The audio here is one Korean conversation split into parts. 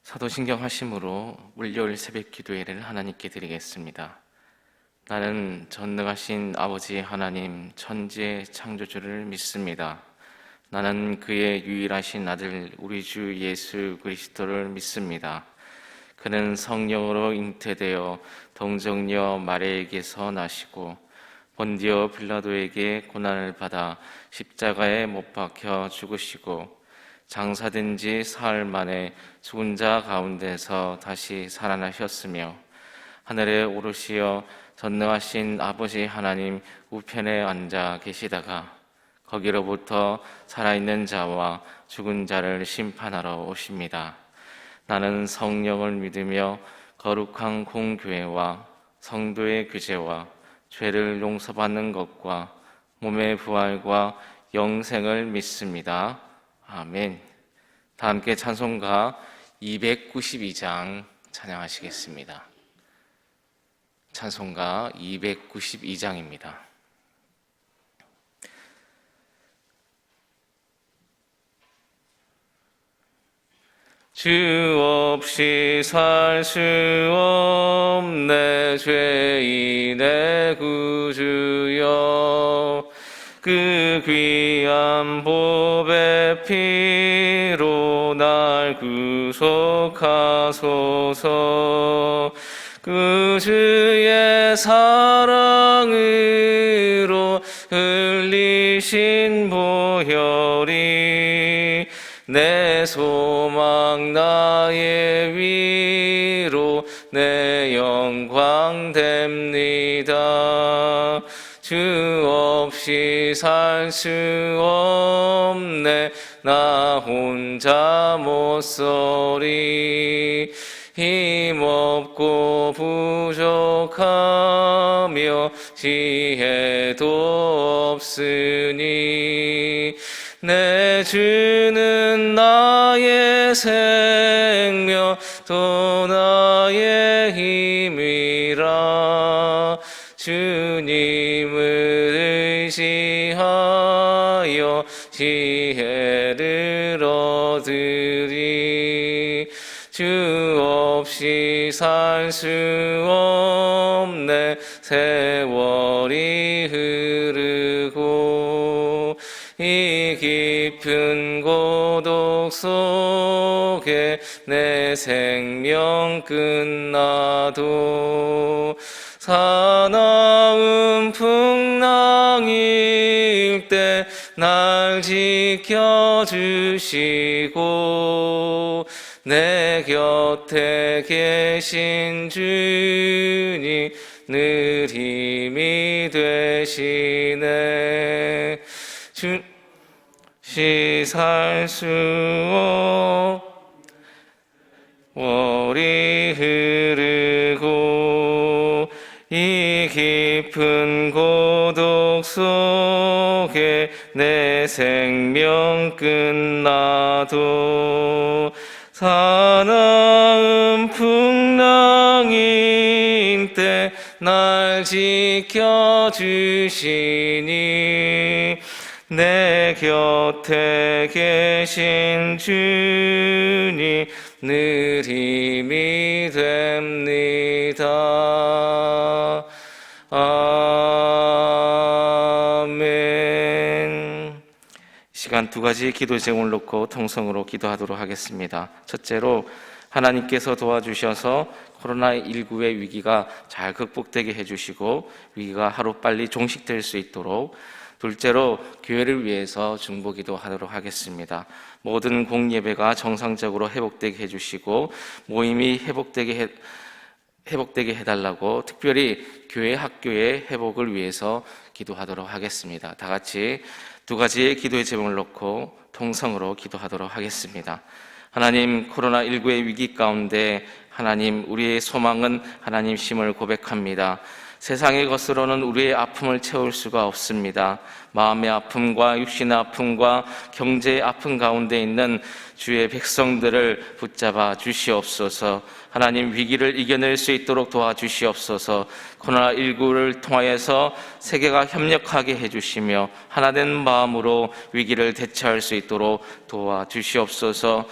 사도신경 하심으로 월요일 새벽 기도회를 하나님께 드리겠습니다. 나는 전능하신 아버지 하나님 천지의 창조주를 믿습니다. 나는 그의 유일하신 아들 우리 주 예수 그리스도를 믿습니다. 그는 성령으로 잉태되어 동정녀 마리아에게서 나시고 본디오 빌라도에게 고난을 받아 십자가에 못 박혀 죽으시고 장사된 지 사흘 만에 죽은 자 가운데서 다시 살아나셨으며 하늘에 오르시어 전능하신 아버지 하나님 우편에 앉아 계시다가 거기로부터 살아있는 자와 죽은 자를 심판하러 오십니다. 나는 성령을 믿으며 거룩한 공교회와 성도의 규제와 죄를 용서받는 것과 몸의 부활과 영생을 믿습니다. 아멘. 다 함께 찬송가 292장 찬양하시겠습니다. 찬송가 292장입니다. 주 없이 살 수 없네 죄인의 구주여, 그 귀한 보배 피로 날 구속하소서. 그 주의 사랑으로 흘리신 보혈이 내 소망 나의 위로 내 영광 됩니다. 주 없이 살 수 없네 나 혼자 못 서리. 힘없고 부족하며 지혜도 없으니 내 주는 나의 생명 또 나의 힘이라. 주님을 의지하여 지혜를 얻으리. 주 없이 살 수 없네 세월이 흐르고 이 깊은 고독 속에 내 생명 끝나도 사나운 풍랑일 때 날 지켜주시고 내 곁에 계신 주님 늘 힘이 되시네. 주시 살 수 월이 흐르고 이 깊은 고독 속에 내 생명 끝나도 사나운 풍랑인 때 날 지켜주시니 내 곁에 계신 주님 늘 힘이 됩니다. 아멘. 이 시간 두 가지 기도 제목을 놓고 통성으로 기도하도록 하겠습니다. 첫째로 하나님께서 도와주셔서 코로나19의 위기가 잘 극복되게 해주시고 위기가 하루빨리 종식될 수 있도록, 둘째로 교회를 위해서 중보기도 하도록 하겠습니다. 모든 공예배가 정상적으로 회복되게 해주시고 모임이 회복되게 해달라고 특별히 교회 학교의 회복을 위해서 기도하도록 하겠습니다. 다 같이 두 가지의 기도의 제목을 놓고 통성으로 기도하도록 하겠습니다. 하나님, 코로나19의 위기 가운데 하나님, 우리의 소망은 하나님심을 고백합니다. 세상의 것으로는 우리의 아픔을 채울 수가 없습니다. 마음의 아픔과 육신의 아픔과 경제의 아픔 가운데 있는 주의 백성들을 붙잡아 주시옵소서. 하나님, 위기를 이겨낼 수 있도록 도와주시옵소서. 코로나19를 통하여서 세계가 협력하게 해주시며 하나된 마음으로 위기를 대처할 수 있도록 도와주시옵소서.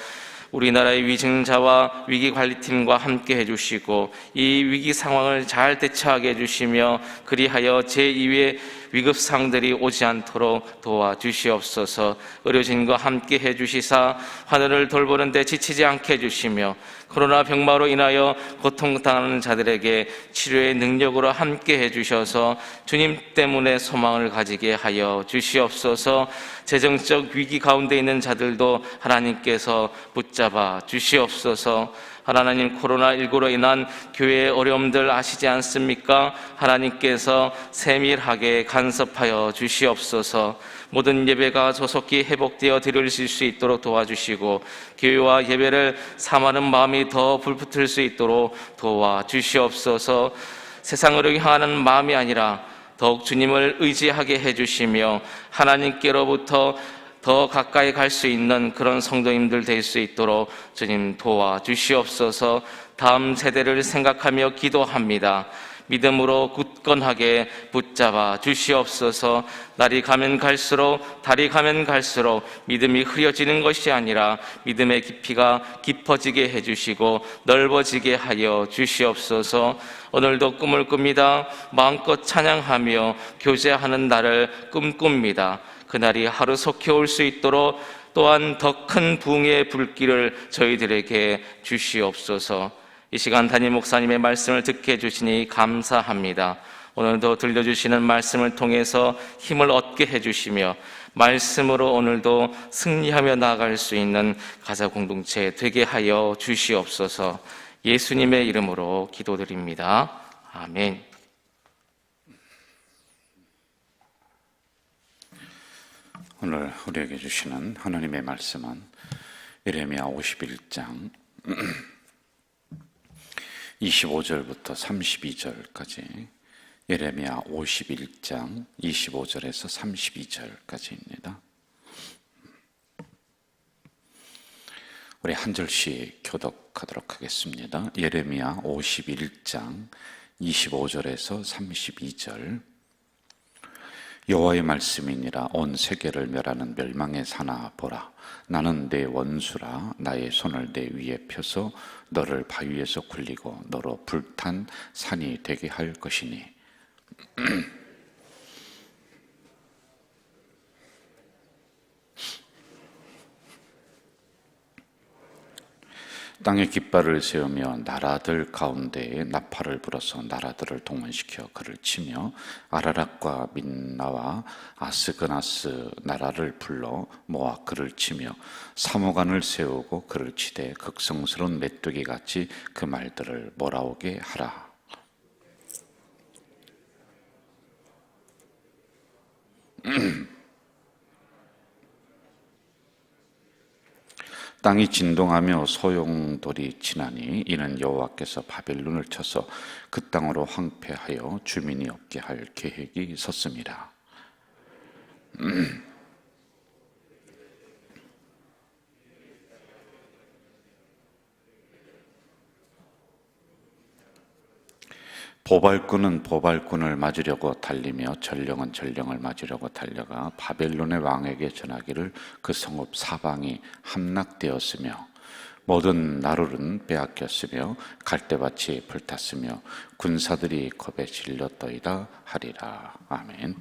우리나라의 위증자와 위기관리팀과 함께 해주시고 이 위기 상황을 잘 대처하게 해주시며 그리하여 제2의 위급상들이 오지 않도록 도와주시옵소서. 의료진과 함께 해주시사 환우를 돌보는 데 지치지 않게 해주시며 코로나 병마로 인하여 고통당하는 자들에게 치료의 능력으로 함께 해주셔서 주님 때문에 소망을 가지게 하여 주시옵소서. 재정적 위기 가운데 있는 자들도 하나님께서 붙잡아 주시옵소서. 하나님, 코로나19로 인한 교회의 어려움들 아시지 않습니까? 하나님께서 세밀하게 간섭하여 주시옵소서. 모든 예배가 조속히 회복되어 드려질 수 있도록 도와주시고 교회와 예배를 사모하는 마음이 더 불붙을 수 있도록 도와주시옵소서. 세상으로 향하는 마음이 아니라 더욱 주님을 의지하게 해주시며 하나님께로부터 더 가까이 갈 수 있는 그런 성도님들 될 수 있도록 주님 도와주시옵소서. 다음 세대를 생각하며 기도합니다. 믿음으로 굳건하게 붙잡아 주시옵소서. 날이 가면 갈수록 달이 가면 갈수록 믿음이 흐려지는 것이 아니라 믿음의 깊이가 깊어지게 해주시고 넓어지게 하여 주시옵소서. 오늘도 꿈을 꿉니다. 마음껏 찬양하며 교제하는 날을 꿈꿉니다. 그날이 하루속히 올 수 있도록 또한 더 큰 부흥의 불길을 저희들에게 주시옵소서. 이 시간 담임 목사님의 말씀을 듣게 해주시니 감사합니다. 오늘도 들려주시는 말씀을 통해서 힘을 얻게 해주시며 말씀으로 오늘도 승리하며 나아갈 수 있는 가자 공동체 되게 하여 주시옵소서. 예수님의 이름으로 기도드립니다. 아멘. 오늘 우리에게 주시는 하나님의 말씀은 예레미야 51장 25절부터 32절까지, 예레미야 51장 25절에서 32절까지입니다. 우리 한 절씩 교독하도록 하겠습니다. 예레미야 51장 25절에서 32절. 여호와의 말씀이니라. 온 세계를 멸하는 멸망의 사나 보라. 나는 내 원수라. 나의 손을 내 위에 펴서 너를 바위에서 굴리고 너로 불탄 산이 되게 할 것이니 땅에 깃발을 세우며 나라들 가운데에 나팔을 불어서 나라들을 동원시켜 그를 치며 아라락과 민나와 아스그나스 나라를 불러 모아 그를 치며 사모간을 세우고 그를 치되 극성스러운 메뚜기 같이 그 말들을 몰아오게 하라. 땅이 진동하며 소용돌이 치나니 이는 여호와께서 바벨론을 쳐서 그 땅으로 황폐하여 주민이 없게 할 계획이 섰습니다. 보발꾼은 보발꾼을 맞으려고 달리며 전령은 전령을 맞으려고 달려가 바벨론의 왕에게 전하기를 그 성읍 사방이 함락되었으며 모든 나룰은 빼앗겼으며 갈대밭이 불탔으며 군사들이 겁에 질렸더이다 하리라. 아멘.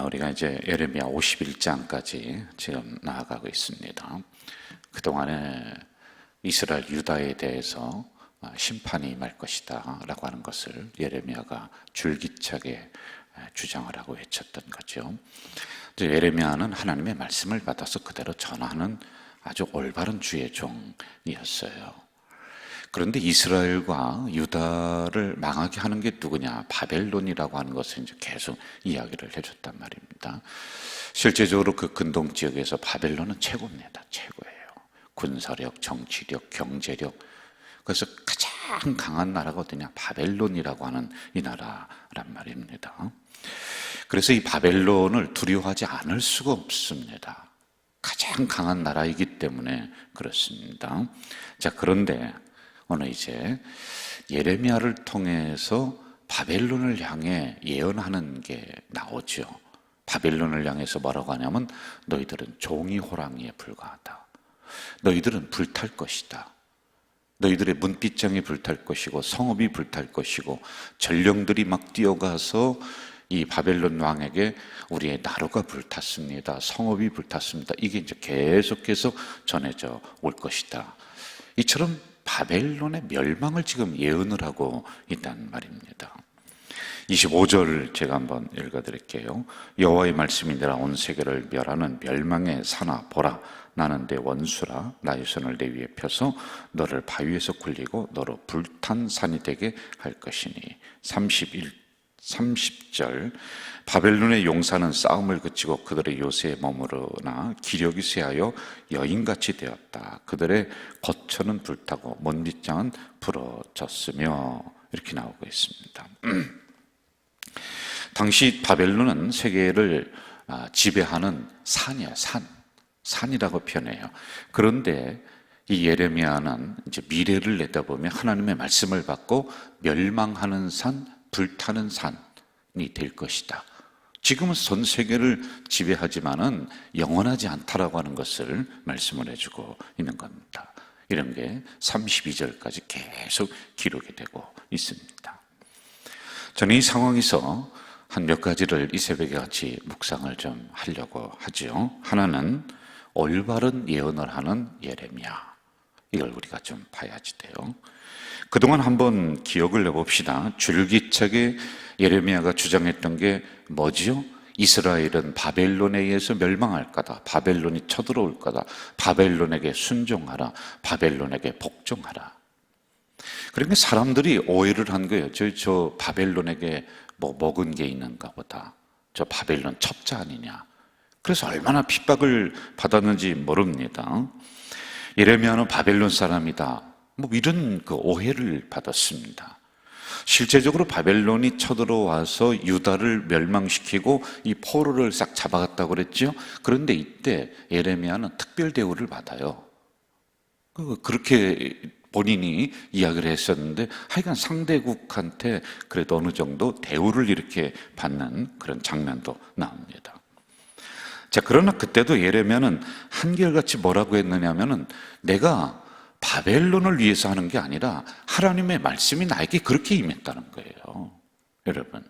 우리가 이제 예레미야 51장까지 지금 나아가고 있습니다. 그동안에 이스라엘 유다에 대해서 심판이 임할 것이다 라고 하는 것을 예레미야가 줄기차게 주장을 하고 외쳤던 거죠. 예레미야는 하나님의 말씀을 받아서 그대로 전하는 아주 올바른 주의 종이었어요. 그런데 이스라엘과 유다를 망하게 하는 게 누구냐? 바벨론이라고 하는 것을 이제 계속 이야기를 해줬단 말입니다. 실제적으로 그 근동 지역에서 바벨론은 최고입니다. 최고예요. 군사력, 정치력, 경제력. 그래서 가장 강한 나라가 어디냐? 바벨론이라고 하는 이 나라란 말입니다. 그래서 이 바벨론을 두려워하지 않을 수가 없습니다. 가장 강한 나라이기 때문에 그렇습니다. 자, 그런데 오늘 이제 예레미야를 통해서 바벨론을 향해 예언하는 게 나오죠. 바벨론을 향해서 뭐라고 하냐면 너희들은 종이 호랑이에 불과하다. 너희들은 불탈 것이다. 너희들의 문빗장이 불탈 것이고 성읍이 불탈 것이고 전령들이 막 뛰어가서 이 바벨론 왕에게 우리의 나루가 불탔습니다. 성읍이 불탔습니다. 이게 이제 계속해서 전해져 올 것이다. 이처럼 바벨론의 멸망을 지금 예언을 하고 있다는 말입니다. 25절 제가 한번 읽어드릴게요. 여호와의 말씀이 내가 온 세계를 멸하는 멸망의 사나 보라. 나는 내 원수라. 나의 손을 내 위에 펴서 너를 바위에서 굴리고 너로 불탄 산이 되게 할 것이니. 30절 바벨론의 용사는 싸움을 그치고 그들의 요새에 머무르나 기력이 쇠하여 여인같이 되었다. 그들의 거처는 불타고 먼지장은 부러졌으며 이렇게 나오고 있습니다. 당시 바벨론은 세계를 지배하는 산이에요. 산이라고 표현해요. 그런데 이 예레미야는 이제 미래를 내다보며 하나님의 말씀을 받고 멸망하는 산, 불타는 산이 될 것이다. 지금은 전 세계를 지배하지만은 영원하지 않다라고 하는 것을 말씀을 해주고 있는 겁니다. 이런 게 32절까지 계속 기록이 되고 있습니다. 저는 이 상황에서 한 몇 가지를 이 새벽에 같이 묵상을 좀 하려고 하죠. 하나는 올바른 예언을 하는 예레미야. 이걸 우리가 좀 봐야지 돼요. 그동안 한번 기억을 내봅시다. 줄기차게 예레미야가 주장했던 게 뭐지요? 이스라엘은 바벨론에 의해서 멸망할 거다. 바벨론이 쳐들어올 거다. 바벨론에게 순종하라. 바벨론에게 복종하라. 그러니까 사람들이 오해를 한 거예요. 저 바벨론에게 뭐 먹은 게 있는가 보다. 저 바벨론 첩자 아니냐. 그래서 얼마나 핍박을 받았는지 모릅니다. 예레미야는 바벨론 사람이다. 뭐 이런 그 오해를 받았습니다. 실제적으로 바벨론이 쳐들어와서 유다를 멸망시키고 이 포로를 싹 잡아갔다고 그랬죠. 그런데 이때 예레미야는 특별 대우를 받아요. 그렇게 본인이 이야기를 했었는데 하여간 상대국한테 그래도 어느 정도 대우를 이렇게 받는 그런 장면도 나옵니다. 자, 그러나 그때도 예레미야는 한결같이 뭐라고 했느냐면은 내가 바벨론을 위해서 하는 게 아니라 하나님의 말씀이 나에게 그렇게 임했다는 거예요. 여러분,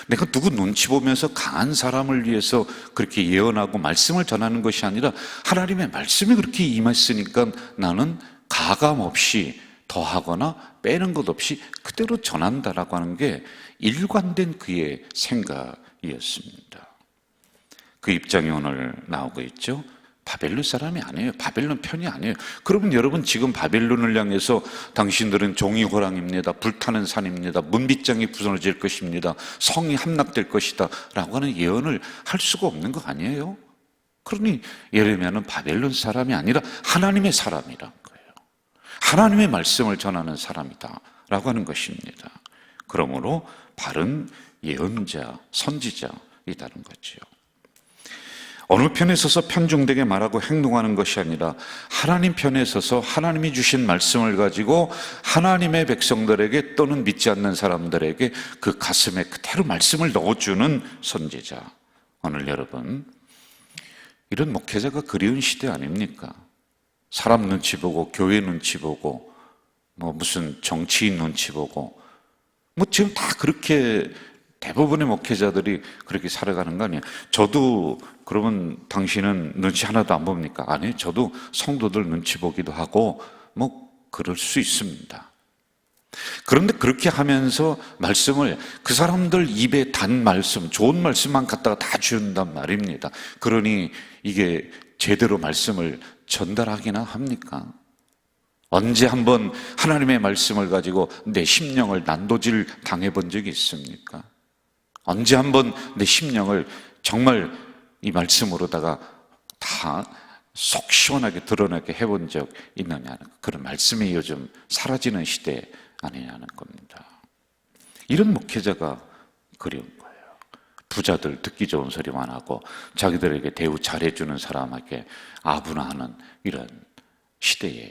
내가 누구 눈치 보면서 강한 사람을 위해서 그렇게 예언하고 말씀을 전하는 것이 아니라 하나님의 말씀이 그렇게 임했으니까 나는 가감 없이 더하거나 빼는 것 없이 그대로 전한다라고 하는 게 일관된 그의 생각이었습니다. 그 입장이 오늘 나오고 있죠. 바벨론 사람이 아니에요. 바벨론 편이 아니에요. 그러면 여러분 지금 바벨론을 향해서 당신들은 종이 호랑입니다. 불타는 산입니다. 문빗장이 부서질 것입니다. 성이 함락될 것이다 라고 하는 예언을 할 수가 없는 거 아니에요? 그러니 예레미야는 바벨론 사람이 아니라 하나님의 사람이란 거예요. 하나님의 말씀을 전하는 사람이다 라고 하는 것입니다. 그러므로 바른 예언자, 선지자이다는 거죠. 어느 편에 서서 편중되게 말하고 행동하는 것이 아니라 하나님 편에 서서 하나님이 주신 말씀을 가지고 하나님의 백성들에게 또는 믿지 않는 사람들에게 그 가슴에 그대로 말씀을 넣어주는 선지자. 오늘 여러분, 이런 목회자가 그리운 시대 아닙니까? 사람 눈치 보고 교회 눈치 보고 뭐 무슨 정치인 눈치 보고 뭐 지금 다 그렇게 대부분의 목회자들이 그렇게 살아가는 거 아니에요? 저도 그러면 당신은 눈치 하나도 안 봅니까? 아니요, 저도 성도들 눈치 보기도 하고 뭐 그럴 수 있습니다. 그런데 그렇게 하면서 말씀을 그 사람들 입에 단 말씀, 좋은 말씀만 갖다가 다 준단 말입니다. 그러니 이게 제대로 말씀을 전달하기나 합니까? 언제 한번 하나님의 말씀을 가지고 내 심령을 난도질 당해본 적이 있습니까? 언제 한번 내 심령을 정말 이 말씀으로다가 다 속 시원하게 드러나게 해본 적 있느냐는 그런 말씀이 요즘 사라지는 시대 아니냐는 겁니다. 이런 목회자가 그리운 거예요. 부자들 듣기 좋은 소리만 하고 자기들에게 대우 잘해주는 사람에게 아부나하는 이런 시대에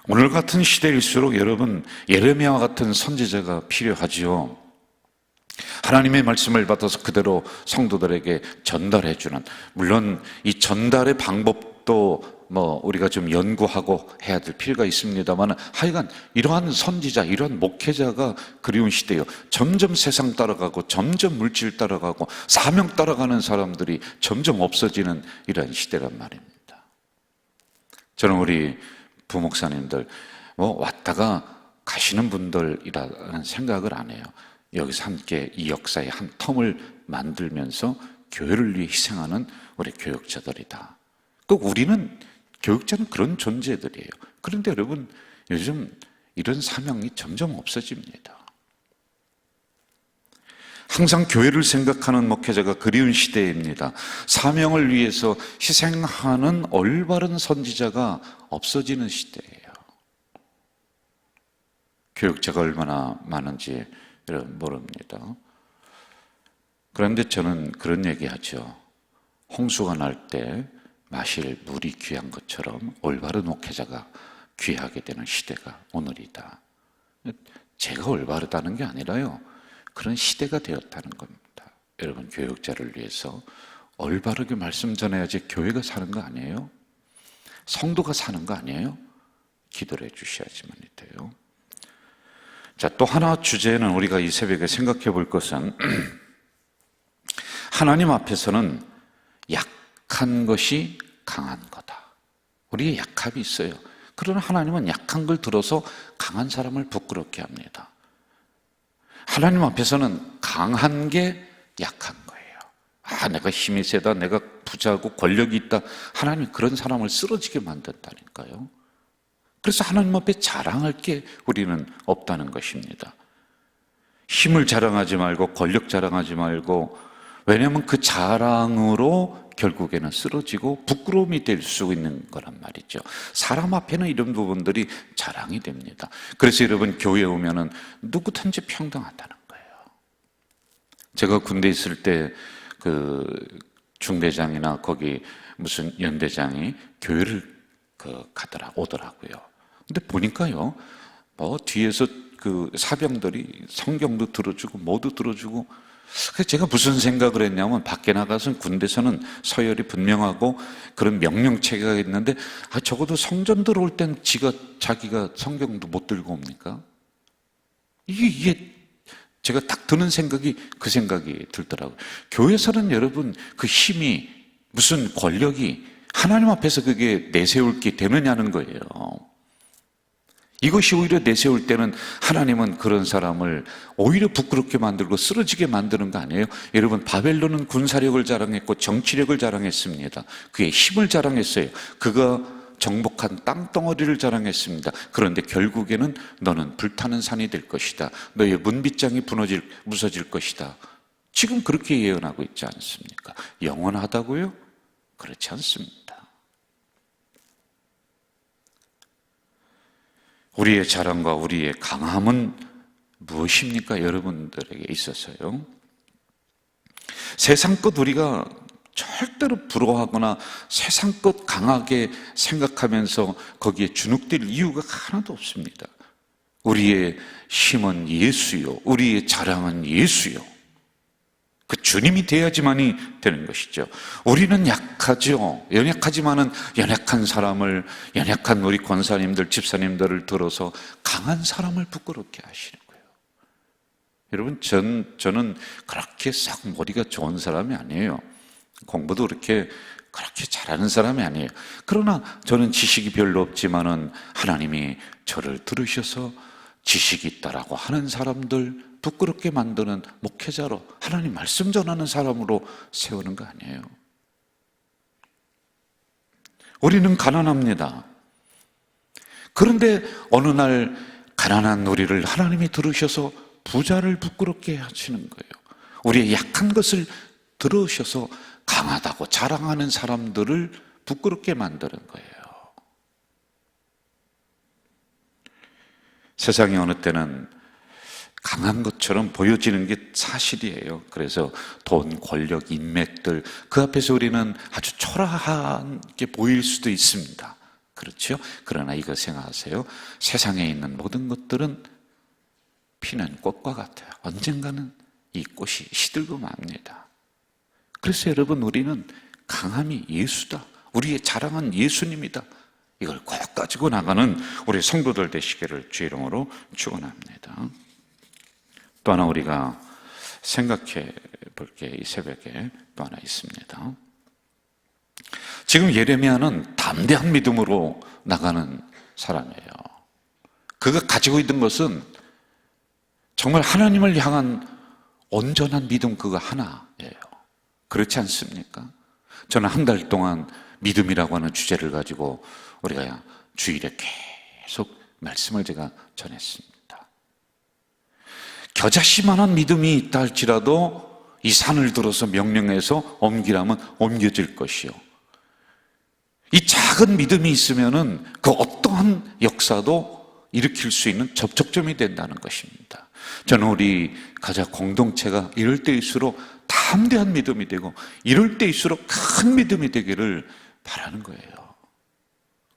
오늘 같은 시대일수록 여러분 예레미야와 같은 선지자가 필요하지요. 하나님의 말씀을 받아서 그대로 성도들에게 전달해주는, 물론 이 전달의 방법도 우리가 좀 연구하고 해야 될 필요가 있습니다만, 하여간 이러한 선지자, 이러한 목회자가 그리운 시대요. 점점 세상 따라가고 점점 물질 따라가고 사명 따라가는 사람들이 점점 없어지는 이러한 시대란 말입니다. 저는 우리 부목사님들 왔다가 가시는 분들이라는 생각을 안 해요. 여기서 함께 이 역사의 한 텀을 만들면서 교회를 위해 희생하는 우리 교역자들이다. 우리는, 교역자는 그런 존재들이에요. 그런데 여러분, 요즘 이런 사명이 점점 없어집니다. 항상 교회를 생각하는 목회자가 그리운 시대입니다. 사명을 위해서 희생하는 올바른 선지자가 없어지는 시대예요. 교역자가 얼마나 많은지 여러분 모릅니다. 그런데 저는 그런 얘기하죠. 홍수가 날 때 마실 물이 귀한 것처럼 올바른 목회자가 귀하게 되는 시대가 오늘이다. 제가 올바르다는 게 아니라요, 그런 시대가 되었다는 겁니다. 여러분, 교역자를 위해서 올바르게 말씀 전해야지 교회가 사는 거 아니에요? 성도가 사는 거 아니에요? 기도를 해 주셔야지만 돼요. 자, 또 하나 주제는 우리가 이 새벽에 생각해 볼 것은 하나님 앞에서는 약한 것이 강한 거다. 우리의 약함이 있어요. 그러나 하나님은 약한 걸 들어서 강한 사람을 부끄럽게 합니다. 하나님 앞에서는 강한 게 약한 거예요. 내가 힘이 세다, 내가 부자고 권력이 있다. 하나님이 그런 사람을 쓰러지게 만든다니까요. 그래서 하나님 앞에 자랑할 게 우리는 없다는 것입니다. 힘을 자랑하지 말고 권력 자랑하지 말고, 왜냐하면 그 자랑으로 결국에는 쓰러지고 부끄러움이 될 수 있는 거란 말이죠. 사람 앞에는 이런 부분들이 자랑이 됩니다. 그래서 여러분, 교회에 오면은 누구든지 평등하다는 거예요. 제가 군대 있을 때 그 중대장이나 거기 무슨 연대장이 교회를 오더라고요. 근데 보니까요, 뒤에서 그 사병들이 성경도 들어주고 뭐도 들어주고, 그래서 제가 무슨 생각을 했냐면, 밖에 나가서 군대에서는 서열이 분명하고 그런 명령체계가 있는데, 적어도 성전 들어올 땐 자기가 성경도 못 들고 옵니까? 이게 제가 딱 드는 생각이 그 생각이 들더라고요. 교회에서는 여러분, 그 힘이, 무슨 권력이 하나님 앞에서 그게 내세울 게 되느냐는 거예요. 이것이 오히려 내세울 때는 하나님은 그런 사람을 오히려 부끄럽게 만들고 쓰러지게 만드는 거 아니에요? 여러분, 바벨론은 군사력을 자랑했고 정치력을 자랑했습니다. 그의 힘을 자랑했어요. 그가 정복한 땅덩어리를 자랑했습니다. 그런데 결국에는 너는 불타는 산이 될 것이다. 너의 문빗장이 무너질 것이다. 지금 그렇게 예언하고 있지 않습니까? 영원하다고요? 그렇지 않습니다. 우리의 자랑과 우리의 강함은 무엇입니까? 여러분들에게 있어서요. 세상 것 우리가 절대로 부러워하거나 세상 것 강하게 생각하면서 거기에 주눅들 이유가 하나도 없습니다. 우리의 힘은 예수요, 우리의 자랑은 예수요. 그 주님이 돼야지만이 되는 것이죠. 우리는 약하죠. 연약하지만은 연약한 사람을, 연약한 우리 권사님들, 집사님들을 들어서 강한 사람을 부끄럽게 하시는 거예요. 여러분, 저는 그렇게 싹 머리가 좋은 사람이 아니에요. 공부도 그렇게 잘하는 사람이 아니에요. 그러나 저는 지식이 별로 없지만은 하나님이 저를 들으셔서 지식이 있다라고 하는 사람들 부끄럽게 만드는 목회자로, 하나님 말씀 전하는 사람으로 세우는 거 아니에요. 우리는 가난합니다. 그런데 어느 날 가난한 우리를 하나님이 들으셔서 부자를 부끄럽게 하시는 거예요. 우리의 약한 것을 들으셔서 강하다고 자랑하는 사람들을 부끄럽게 만드는 거예요. 세상이 어느 때는 강한 것처럼 보여지는 게 사실이에요. 그래서 돈, 권력, 인맥들, 그 앞에서 우리는 아주 초라하게 보일 수도 있습니다. 그렇죠? 그러나 이거 생각하세요. 세상에 있는 모든 것들은 피는 꽃과 같아요. 언젠가는 이 꽃이 시들고 맙니다. 그래서 여러분, 우리는 강함이 예수다, 우리의 자랑은 예수님이다, 이걸 꼭 가지고 나가는 우리 성도들 되시기를 주의 이름으로 축원합니다. 또 하나 우리가 생각해 볼 게 이 새벽에 또 하나 있습니다. 지금 예레미야는 담대한 믿음으로 나가는 사람이에요. 그가 가지고 있는 것은 정말 하나님을 향한 온전한 믿음, 그거 하나예요. 그렇지 않습니까? 저는 한 달 동안 믿음이라고 하는 주제를 가지고 우리가 주일에 계속 말씀을 제가 전했습니다. 겨자씨만한 믿음이 있다 할지라도 이 산을 들어서 명령해서 옮기라면 옮겨질 것이요, 이 작은 믿음이 있으면은 그 어떠한 역사도 일으킬 수 있는 접촉점이 된다는 것입니다. 저는 우리 가족 공동체가 이럴 때일수록 담대한 믿음이 되고 이럴 때일수록 큰 믿음이 되기를 바라는 거예요.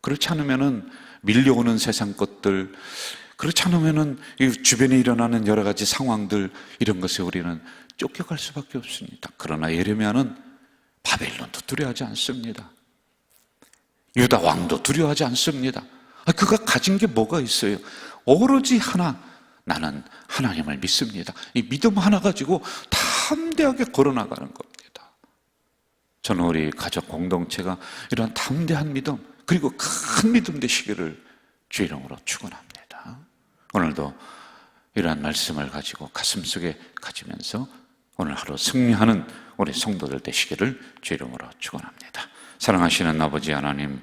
그렇지 않으면은 밀려오는 세상 것들, 그렇지 않으면은 주변에 일어나는 여러 가지 상황들, 이런 것에 우리는 쫓겨갈 수밖에 없습니다. 그러나 예레미야는 바벨론도 두려워하지 않습니다. 유다 왕도 두려워하지 않습니다. 그가 가진 게 뭐가 있어요? 오로지 하나, 나는 하나님을 믿습니다. 이 믿음 하나 가지고 담대하게 걸어나가는 겁니다. 저는 우리 가족 공동체가 이런 담대한 믿음, 그리고 큰 믿음 되시기를 주 이름으로 축원합니다. 오늘도 이러한 말씀을 가지고 가슴속에 가지면서 오늘 하루 승리하는 우리 성도들 되시기를 주 이름으로 축원합니다. 사랑하시는 아버지 하나님,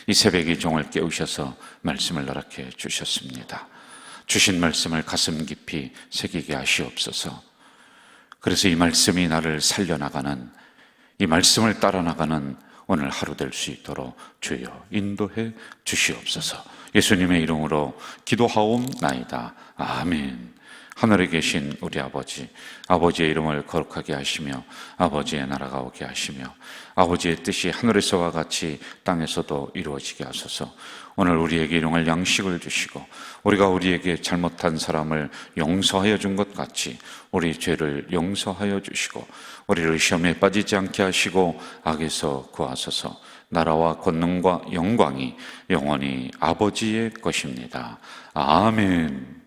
이 새벽에 종을 깨우셔서 말씀을 허락해 주셨습니다. 주신 말씀을 가슴 깊이 새기게 하시옵소서. 그래서 이 말씀이 나를 살려나가는, 이 말씀을 따라 나가는 오늘 하루 될 수 있도록 주여 인도해 주시옵소서. 예수님의 이름으로 기도하옵나이다. 아멘. 하늘에 계신 우리 아버지, 아버지의 이름을 거룩하게 하시며 아버지의 나라가 오게 하시며 아버지의 뜻이 하늘에서와 같이 땅에서도 이루어지게 하소서. 오늘 우리에게 일용할 양식을 주시고 우리가 우리에게 잘못한 사람을 용서하여 준 것 같이 우리 죄를 용서하여 주시고 우리를 시험에 빠지지 않게 하시고 악에서 구하소서. 나라와 권능과 영광이 영원히 아버지의 것입니다. 아멘.